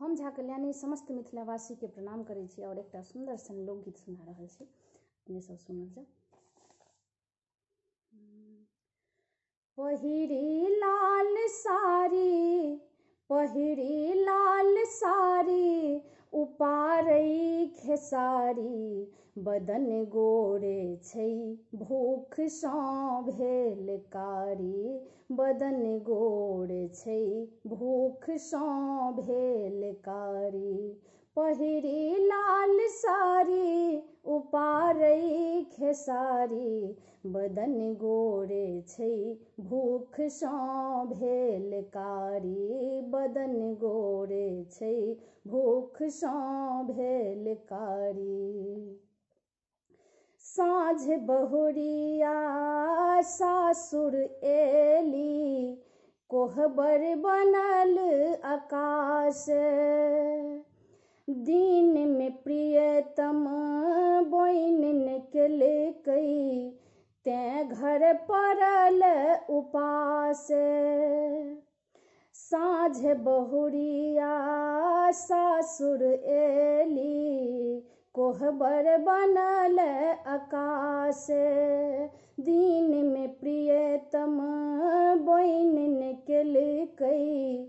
हम झा कल्याणी समस्त मिथिलावासी के प्रणाम करै छी और एकटा सुंदर सन लोकगीत सुना रहल छी। अपने सब सुनल जाओ। पहिरी लाल साड़ी, पहिरी लाल साड़ी, उपारै खेसारी, बदन गोरे छै भूख सँ भेल कारी, बदन गोरे छै भूख सँ भेल कारी। पहिरी लाल साड़ी, उपारै खेसारी, बदन गोरे छै भूख सँ भेल कारी, बदन गोरे छै भूख सँ भेल कारी। साँझ बहुरिया सासुर एली, कोहबर बनल आकाश, दिन में प्रियतम बोइन केलकै, तें घर पड़ल उपास। साँझ बहुरिया सासुर एली, कोहबर बनल आकाश, दिन में प्रियतम बोइन केलकै,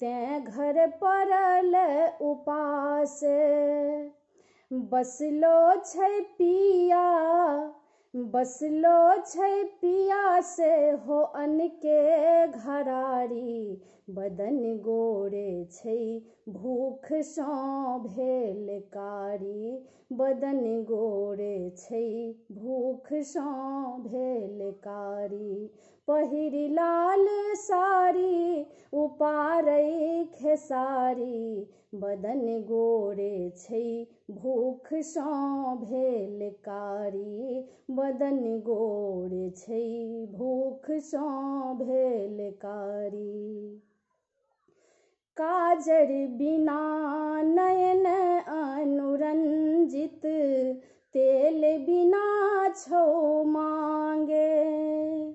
तें घर पड़ल उपास। बसलो छै पिया, बसलो छै पिया से हो अन्न के घरारी, बदन गोरे छै भूख सँ भेल कारी, बदन गोरे छै भूख सँ भेल कारी। पहिरी लाल साड़ी, उपारै खेसारी, बदन गोरे छै भूख सँ भेल कारी, बदन गोरे छै भूख सँ भेल कारी। काजर बिना नयन अनुरंजित, तेल बिना छौ मांगे,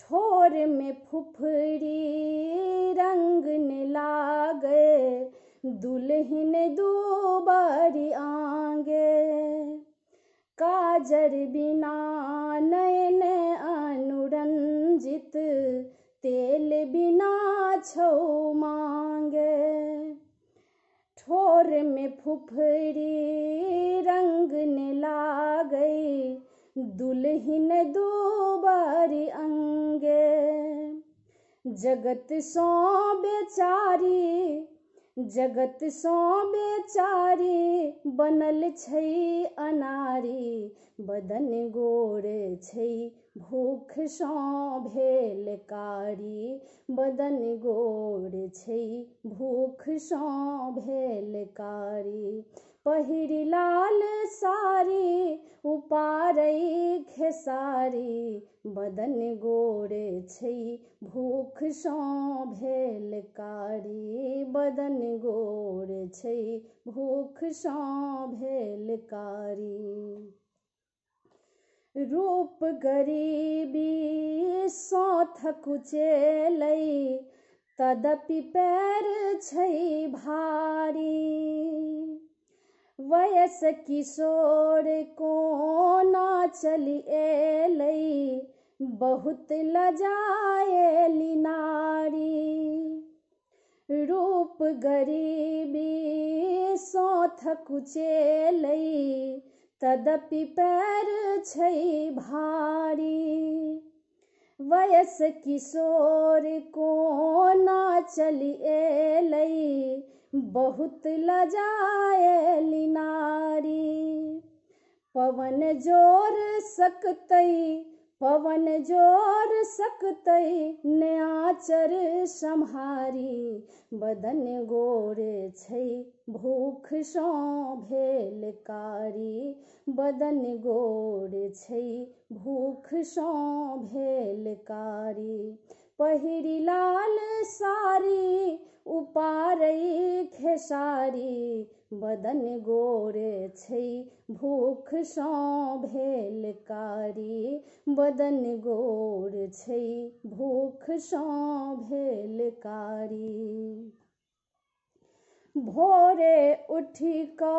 ठोर में फुफरी रंग न लागे, दुल्हन दुबर आंगे। काजर बिना नयन अनुरंजित, तेल बिना छौ मांगे, ठोर में फुफरी रंग न लागे, दुल्हन दुबर अंगे। जगत सो बेचारी, जगत सो बेचारी, बनल छै अनारी, बदन गोरे छै भूख सँ भेल कारी, बदन गोरे छै भूख सँ भेल कारी। पहिरी लाल साड़ी, उपारै खेसारी, बदन गोरे छै भूख सँ भेल कारी, बदन गोरे छै भूख सँ भेल कारी। रूप गरीबी सँ थकुचेलै, तदपि पैर छै भारी, वयस किशोर कोना चलि एलै, बहुत लजाएली नारी। रूप गरीबी सँ थकुचेलै, तदपि पैर छै भारी, वयस किशोर कोना चलि एलै, बहुत लजाएली नारी। पवन जोर सकतै, पवन जोर सकतै, ने आँचर सम्हारी, बदन गोरे छै भूख सँ भेल कारी, बदन गोरे छै भूख सँ भेल कारी। पहिरी लाल साड़ी, उपारै खेसारी, बदन गोरे छै भूख सँ भेल कारी, बदन गोरे छै भूख सँ भेल कारी। उठी का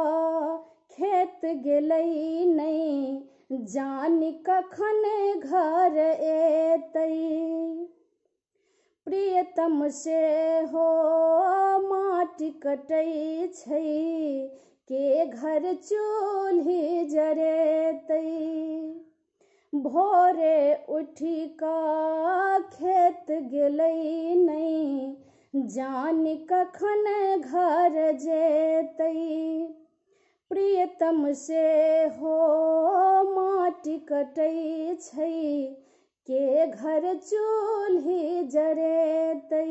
खेत गेलै नहीं, जानी कखन घर एतै। प्रियतम से हो माटि कटै छै, के घर चूल्ही जरेतै। भोरे उठी का खेत गेलै नहीं, जानी कखन घर जेतै। प्रियतम से हो माटि कटै छै, के घर चूल्ही जरेतै।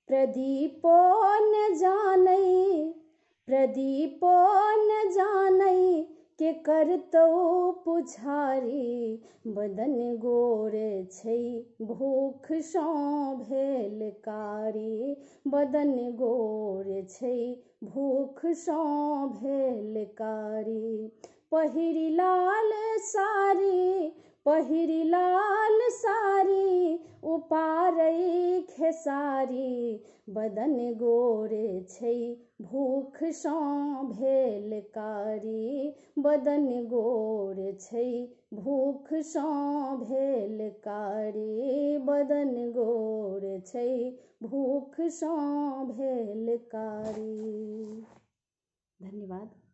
प्रदीपो न जानै के करतौ पुछारी, बदन गोरे छै भूख सँ भेल कारी। बदन गोरे छै भूख सँ भेल कारी। पहिरी लाल साड़ी उपारै खेसारी, बदन गोरे छै भूख सँ भेल कारी। बदन गोरे छै भूख सँ भेल कारी। बदन गोरे छै भूख सँ भेल कारी। धन्यवाद।